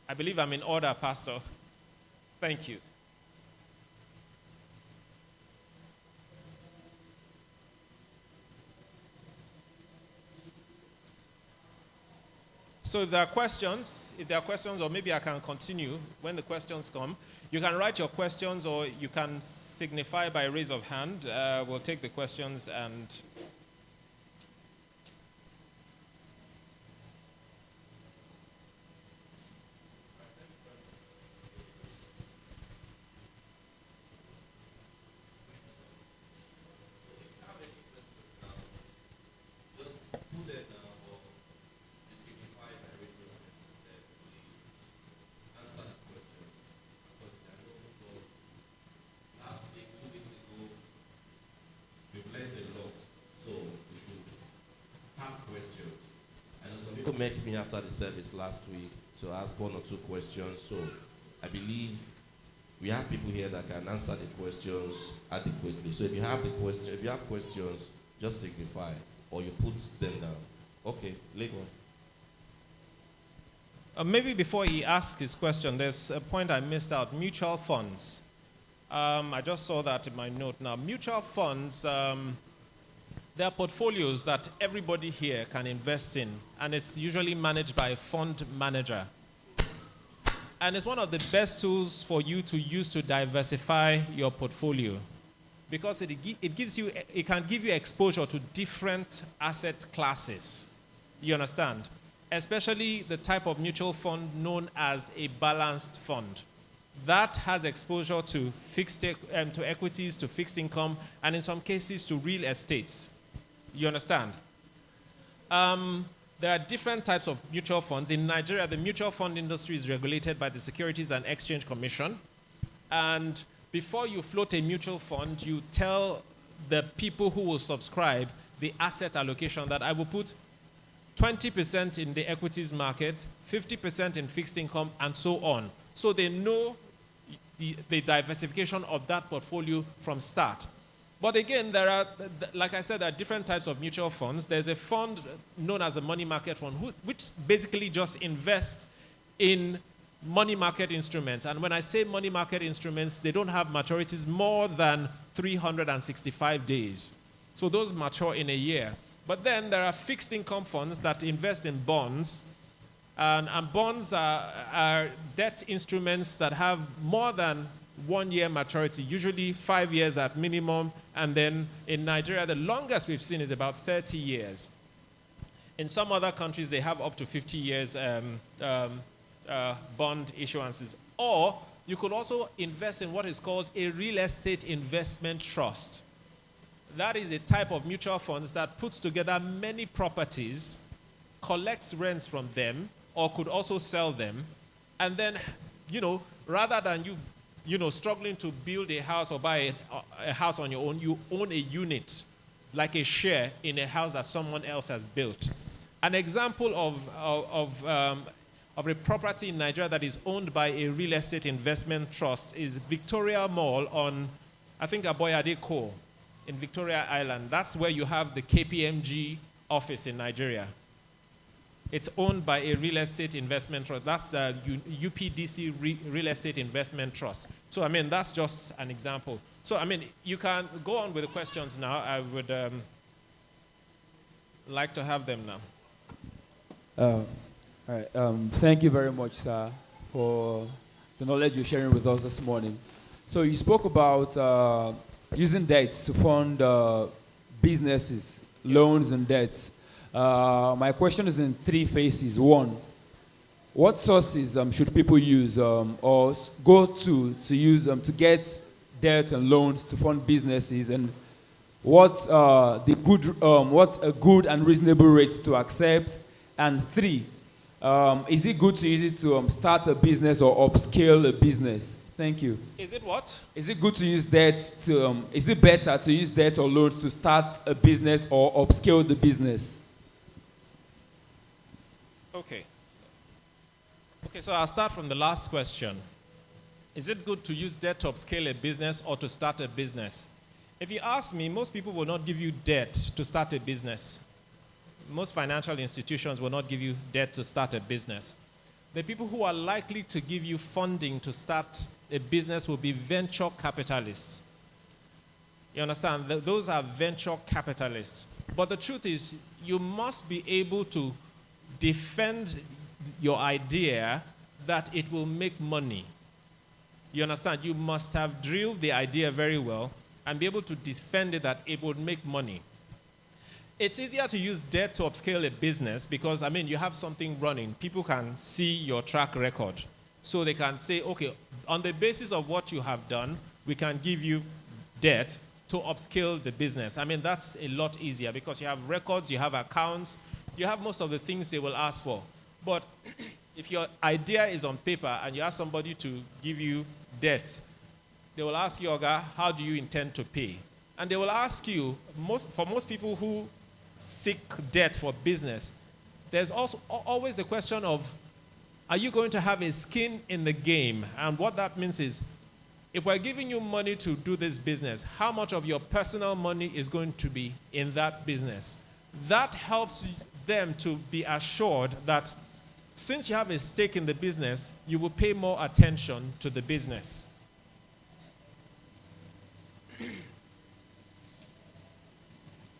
I believe I'm in order, Pastor. Thank you. So if there are questions, or maybe I can continue when the questions come, you can write your questions or you can signify by raise of hand. We'll take the questions and... People met me after the service last week to ask one or two questions, so I believe we have people here that can answer the questions adequately. So if you have questions, just signify or you put them down. Okay, Lego. Maybe before he asks his question, there's a point I missed out. Mutual funds. I just saw that in my note now. Mutual funds, there are portfolios that everybody here can invest in, and it's usually managed by a fund manager. And it's one of the best tools for you to use to diversify your portfolio, because it can give you exposure to different asset classes. You understand? Especially the type of mutual fund known as a balanced fund. That has exposure to to equities, to fixed income, and in some cases to real estates. You understand? There are different types of mutual funds. In Nigeria, the mutual fund industry is regulated by the Securities and Exchange Commission. And before you float a mutual fund, you tell the people who will subscribe the asset allocation that I will put 20% in the equities market, 50% in fixed income, and so on. So they know the diversification of that portfolio from start. But again, there are, like I said, there are different types of mutual funds. There's a fund known as a money market fund, which basically just invests in money market instruments. And when I say money market instruments, they don't have maturities more than 365 days. So those mature in a year. But then there are fixed income funds that invest in bonds. And bonds are debt instruments that have more than 1 year maturity, usually 5 years at minimum. And then in Nigeria, the longest we've seen is about 30 years. In some other countries, they have up to 50 years bond issuances. Or you could also invest in what is called a real estate investment trust. That is a type of mutual funds that puts together many properties, collects rents from them, or could also sell them. And then, rather than you struggling to build a house or buy a house on your own, you own a unit, like a share in a house that someone else has built. An example of a property in Nigeria that is owned by a real estate investment trust is Victoria Mall on, I think, Aboyade Co. in Victoria Island. That's where you have the KPMG office in Nigeria. It's owned by a real estate investment trust. That's the UPDC Real Estate Investment Trust. So, that's just an example. So, you can go on with the questions now. I would like to have them now. All right. Thank you very much, sir, for the knowledge you're sharing with us this morning. So, you spoke about using debts to fund businesses, loans and debts. My question is in 3 phases. 1, what sources should people use or go to use to get debt and loans to fund businesses, and what's a good and reasonable rate to accept? And 3, is it good to use it to start a business or upscale a business? Thank you. Is it what? Is it good to use debt to, is it better to use debt or loans to start a business or upscale the business? Okay. Okay, so I'll start from the last question. Is it good to use debt to upscale a business or to start a business? If you ask me, most people will not give you debt to start a business. Most financial institutions will not give you debt to start a business. The people who are likely to give you funding to start a business will be venture capitalists. You understand? Those are venture capitalists. But the truth is, you must be able to defend your idea that it will make money. You understand? You must have drilled the idea very well and be able to defend it that it would make money. It's easier to use debt to upscale a business because, you have something running. People can see your track record. So they can say, okay, on the basis of what you have done, we can give you debt to upscale the business. That's a lot easier because you have records, you have accounts, you have most of the things they will ask for. But if your idea is on paper and you ask somebody to give you debt, they will ask you, Oga, how do you intend to pay? And they will ask you, for most people who seek debt for business, there's also always the question of, are you going to have a skin in the game? And what that means is, if we're giving you money to do this business, how much of your personal money is going to be in that business? That helps them to be assured that since you have a stake in the business, you will pay more attention to the business.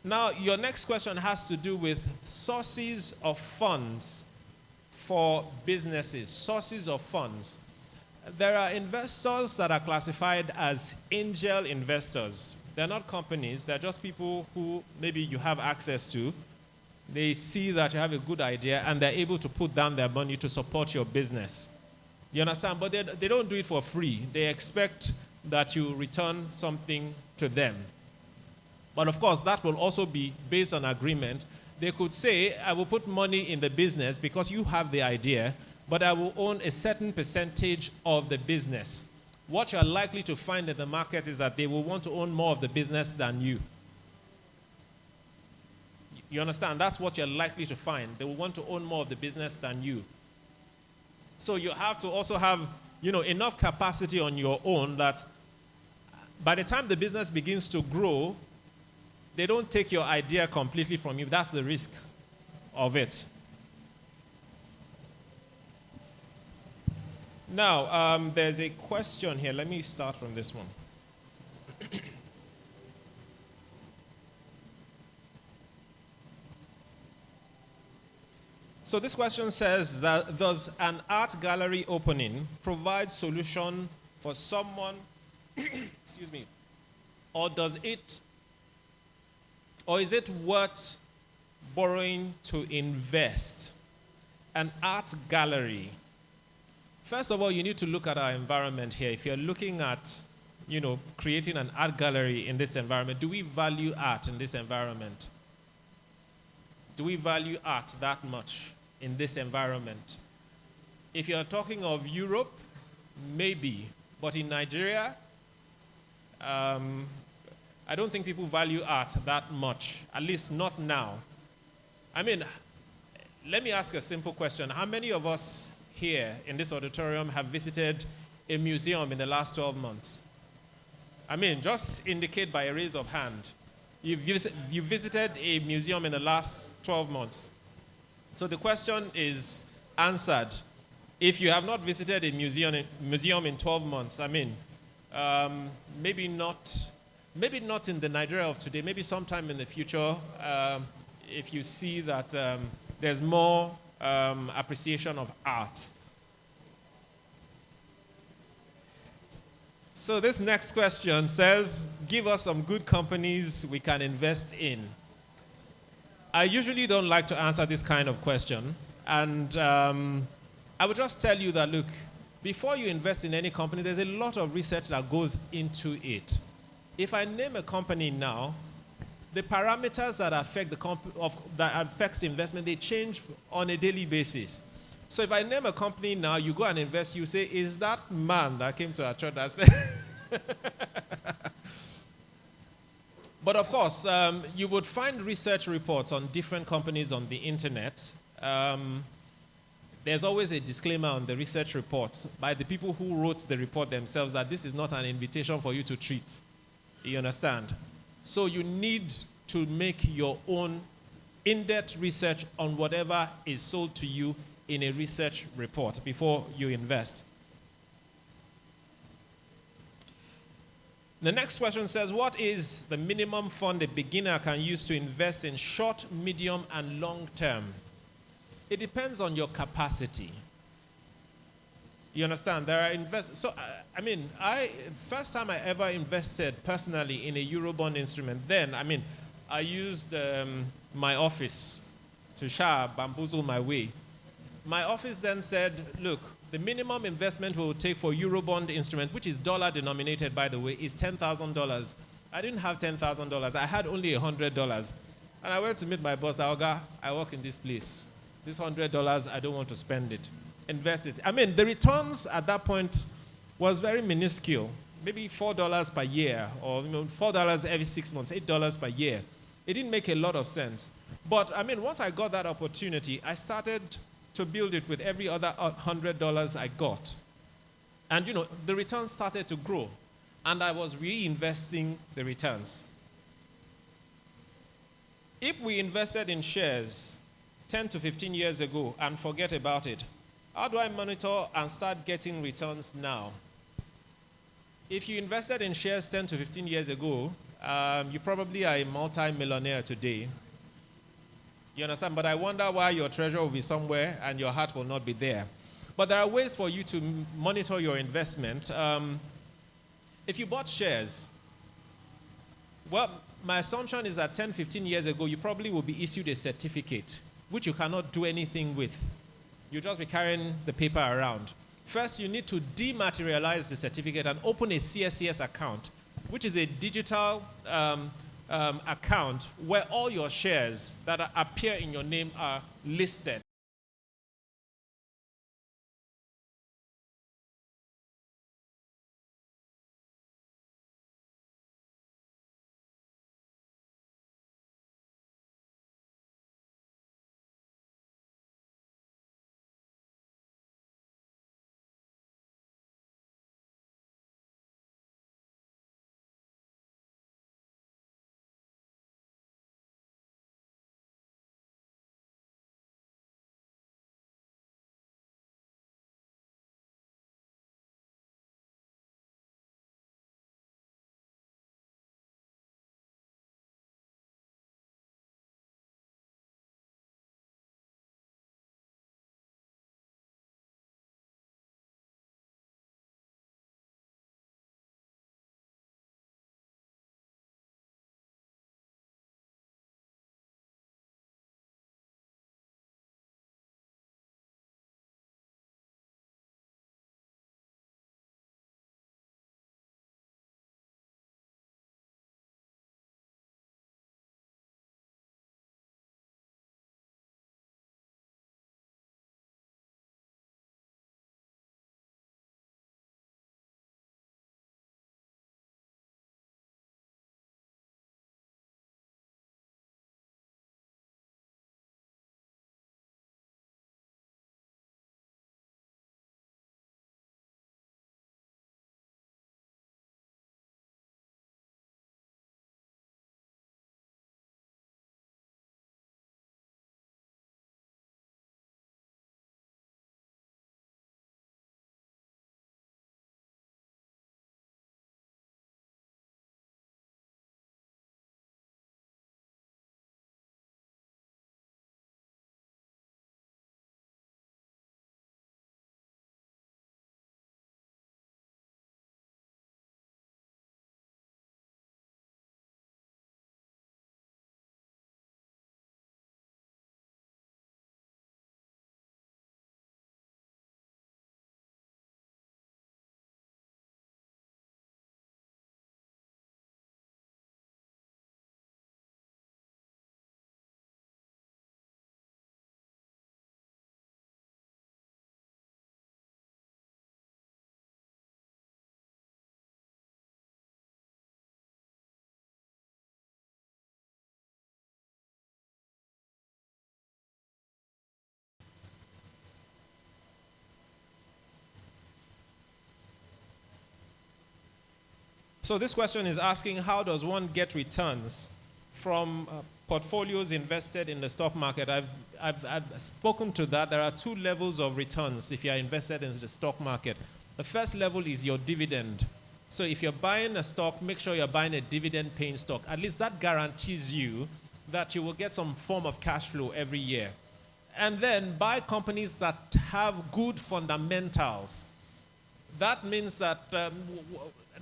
Now, your next question has to do with sources of funds for businesses, sources of funds. There are investors that are classified as angel investors. They're not companies, they're just people who maybe you have access to. They see that you have a good idea and they're able to put down their money to support your business. You understand? But they don't do it for free. They expect that you return something to them. But of course, that will also be based on agreement. They could say, I will put money in the business because you have the idea, but I will own a certain percentage of the business. What you're likely to find in the market is that they will want to own more of the business than you. You understand? That's what you're likely to find. They will want to own more of the business than you. So you have to also have, enough capacity on your own that by the time the business begins to grow, they don't take your idea completely from you. That's the risk of it. Now, there's a question here. Let me start from this one. So this question says that does an art gallery opening provide solution for someone, excuse me, or is it worth borrowing to invest? An art gallery. First of all, you need to look at our environment here. If you're looking at, creating an art gallery in this environment, do we value art in this environment? Do we value art that much in this environment? If you're talking of Europe, maybe. But in Nigeria, I don't think people value art that much, at least not now. Let me ask a simple question. How many of us here in this auditorium have visited a museum in the last 12 months? Just indicate by a raise of hand. You visited a museum in the last 12 months. So the question is answered. If you have not visited a museum in 12 months, maybe not in the Nigeria of today, maybe sometime in the future, if you see that there's more appreciation of art. So this next question says, give us some good companies we can invest in. I usually don't like to answer this kind of question. And I would just tell you that, look, before you invest in any company, there's a lot of research that goes into it. If I name a company now, the parameters that affect that affects investment, they change on a daily basis. So if I name a company now, you go and invest, you say, is that man that came to our church that said... But of course, you would find research reports on different companies on the internet. There's always a disclaimer on the research reports by the people who wrote the report themselves that this is not an invitation for you to treat. You understand? So you need to make your own in-depth research on whatever is sold to you in a research report before you invest. The next question says, what is the minimum fund a beginner can use to invest in short, medium, and long term? It depends on your capacity. You understand? There are So, first time I ever invested personally in a Eurobond instrument, then, I used my office to bamboozle my way. My office then said, look, the minimum investment we will take for Eurobond instrument, which is dollar denominated, by the way, is $10,000. I didn't have $10,000. I had only $100. And I went to meet my boss. Oga, I work in this place. This $100, I don't want to spend it. Invest it. The returns at that point was very minuscule. Maybe $4 per year, or $4 every 6 months, $8 per year. It didn't make a lot of sense. But, once I got that opportunity, I started to build it with every other $100 I got. And, the returns started to grow. And I was reinvesting the returns. If we invested in shares 10 to 15 years ago and forget about it, how do I monitor and start getting returns now? If you invested in shares 10 to 15 years ago, you probably are a multi-millionaire today. You understand? But I wonder why your treasure will be somewhere and your heart will not be there. But there are ways for you to monitor your investment. If you bought shares, well, my assumption is that 10, 15 years ago, you probably will be issued a certificate, which you cannot do anything with. You'll just be carrying the paper around. First, you need to dematerialize the certificate and open a CSCS account, which is a digital account where all your shares that appear in your name are listed. So this question is asking, how does one get returns from portfolios invested in the stock market? I've spoken to that. There are two levels of returns if you are invested in the stock market. The first level is your dividend. So if you're buying a stock, make sure you're buying a dividend-paying stock. At least that guarantees you that you will get some form of cash flow every year. And then buy companies that have good fundamentals. That means that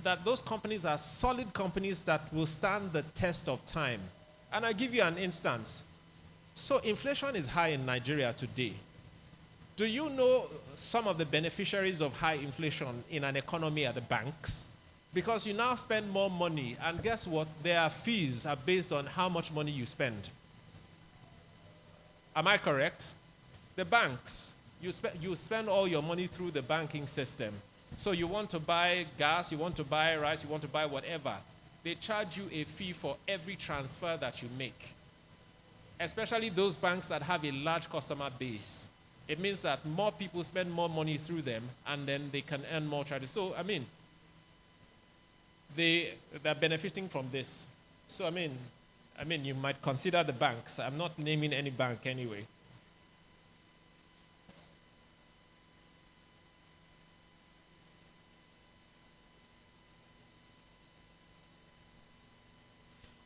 that those companies are solid companies that will stand the test of time. And I'll give you an instance. So inflation is high in Nigeria today. Do you know some of the beneficiaries of high inflation in an economy are the banks? Because you now spend more money, and guess what? Their fees are based on how much money you spend. Am I correct? The banks, you spend all your money through the banking system. So you want to buy gas, you want to buy rice, you want to buy whatever. They charge you a fee for every transfer that you make. Especially those banks that have a large customer base. It means that more people spend more money through them, and then they can earn more charges. So, I mean, they're benefiting from this. So, I mean, you might consider the banks. I'm not naming any bank anyway.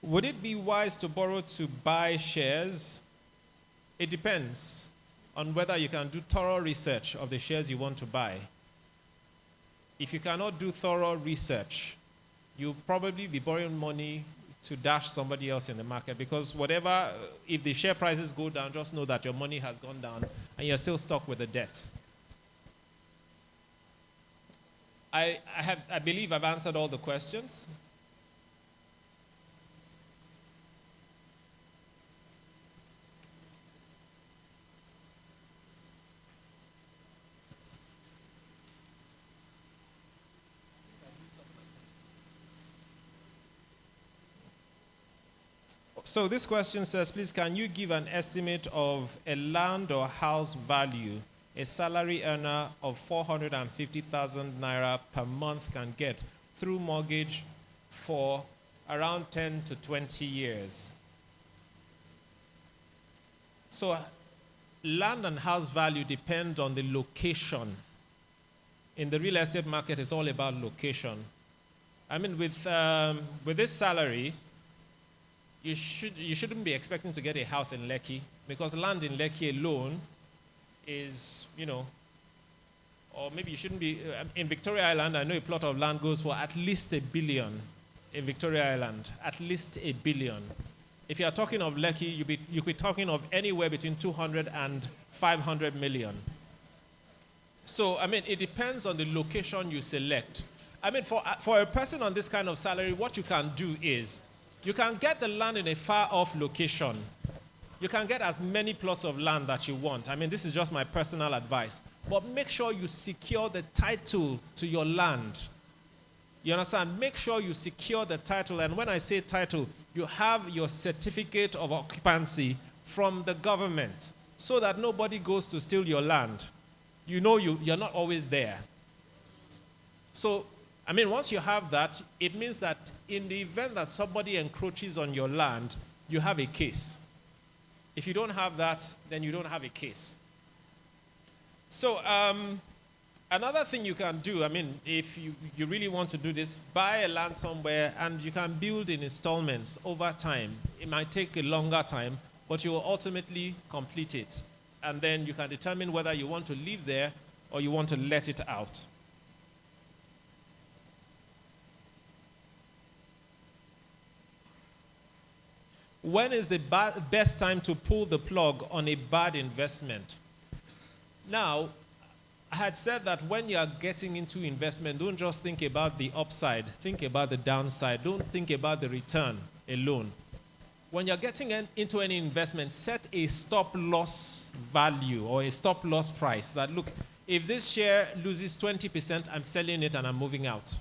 Would it be wise to borrow to buy shares? It depends on whether you can do thorough research of the shares you want to buy. If you cannot do thorough research, you'll probably be borrowing money to dash somebody else in the market, because whatever, if the share prices go down, just know that your money has gone down and you're still stuck with the debt. I believe I've answered all the questions. So this question says, please, can you give an estimate of a land or house value a salary earner of 450,000 naira per month can get through mortgage for around 10 to 20 years? So land and house value depend on the location. In the real estate market, it's all about location. I mean, with this salary, you shouldn't be expecting to get a house in Lekki, because land in Lekki alone is, or maybe you shouldn't be, in Victoria Island, I know a plot of land goes for at least 1 billion in Victoria Island, at least 1 billion. If you are talking of Lekki, you'll be talking of anywhere between 200 and 500 million. So, I mean, it depends on the location you select. I mean, for a person on this kind of salary, what you can do is, you can get the land in a far-off location. You can get as many plots of land that you want. I mean, this is just my personal advice. But make sure you secure the title to your land. You understand? Make sure you secure the title. And when I say title, you have your certificate of occupancy from the government, so that nobody goes to steal your land. You know you're not always there. So, I mean, once you have that, it means that in the event that somebody encroaches on your land, you have a case. If you don't have that, then you don't have a case. So another thing you can do, I mean, if you really want to do this, buy a land somewhere and you can build in installments over time. It might take a longer time, but you will ultimately complete it. And then you can determine whether you want to live there or you want to let it out. When is the best time to pull the plug on a bad investment? Now, I had said that when you are getting into investment, don't just think about the upside. Think about the downside. Don't think about the return alone. When you're getting into any investment, set a stop-loss value or a stop-loss price. That, look, if this share loses 20%, I'm selling it and I'm moving out.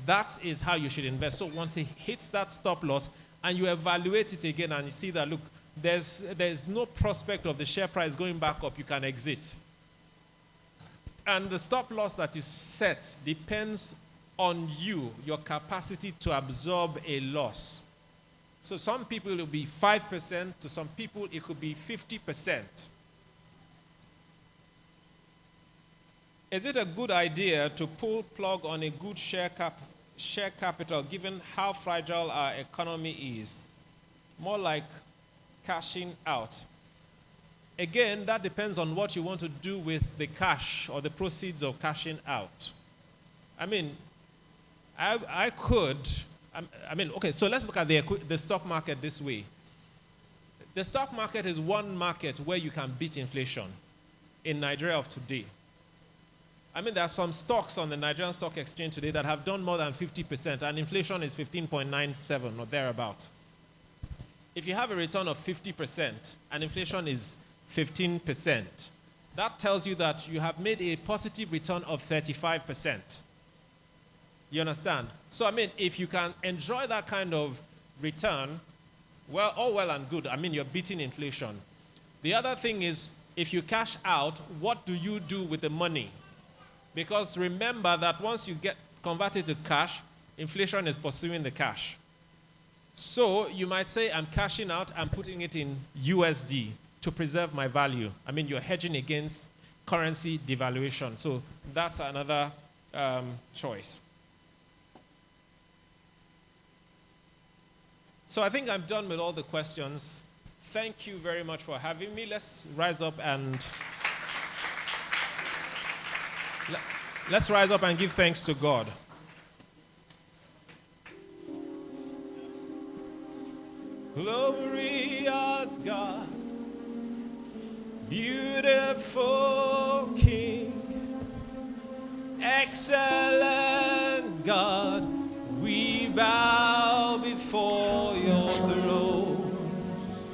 That is how you should invest. So once it hits that stop-loss, and you evaluate it again and you see that, look, there's no prospect of the share price going back up, you can exit. And the stop loss that you set depends on you, your capacity to absorb a loss. So some people it will be 5%, to some people it could be 50%. Is it a good idea to pull plug on a good share capital given how fragile our economy is? More like cashing out. Again, that depends on what you want to do with the cash or the proceeds of cashing out. I mean, okay, so let's look at the stock market this way. The stock market is one market where you can beat inflation in Nigeria of today. I mean, there are some stocks on the Nigerian Stock Exchange today that have done more than 50%, and inflation is 15.97 or thereabout. If you have a return of 50% and inflation is 15%, that tells you that you have made a positive return of 35%. You understand? So, I mean, if you can enjoy that kind of return, well, all well and good. I mean, you're beating inflation. The other thing is, if you cash out, what do you do with the money? Because remember that once you get converted to cash, inflation is pursuing the cash. So you might say, I'm cashing out, I'm putting it in USD to preserve my value. I mean, you're hedging against currency devaluation. So that's another choice. So I think I'm done with all the questions. Thank you very much for having me. Let's rise up and give thanks to God. Glorious God, beautiful King, excellent God, we bow before your throne.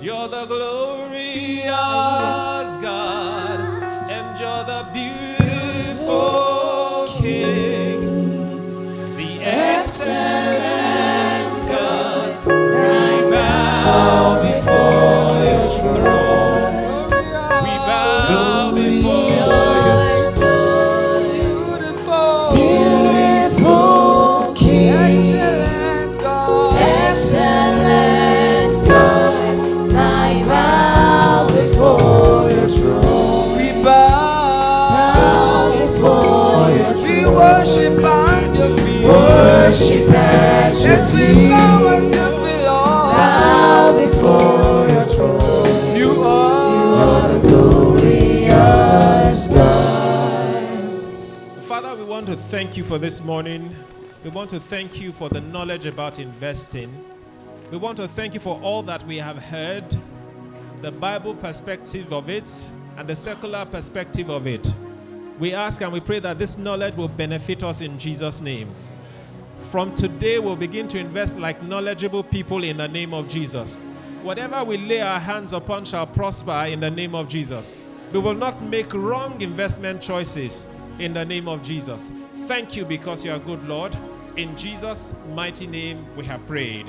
You're the glorious God, and you're the beautiful King, the excellent God, we bow before your throne. We bow before your throne. Beautiful King, excellent God, I bow before your throne. We bow before your throne. We worship at your feet. Worship at your feet. Yes, we bow at your feet, Lord. Bow before your throne. You are the glorious God. Father, we want to thank you for this morning. We want to thank you for the knowledge about investing. We want to thank you for all that we have heard, the Bible perspective of it and the secular perspective of it. We ask and we pray that this knowledge will benefit us in Jesus' name. From today, we'll begin to invest like knowledgeable people in the name of Jesus. Whatever we lay our hands upon shall prosper in the name of Jesus. We will not make wrong investment choices in the name of Jesus. Thank you because you are good, Lord. In Jesus' mighty name we have prayed.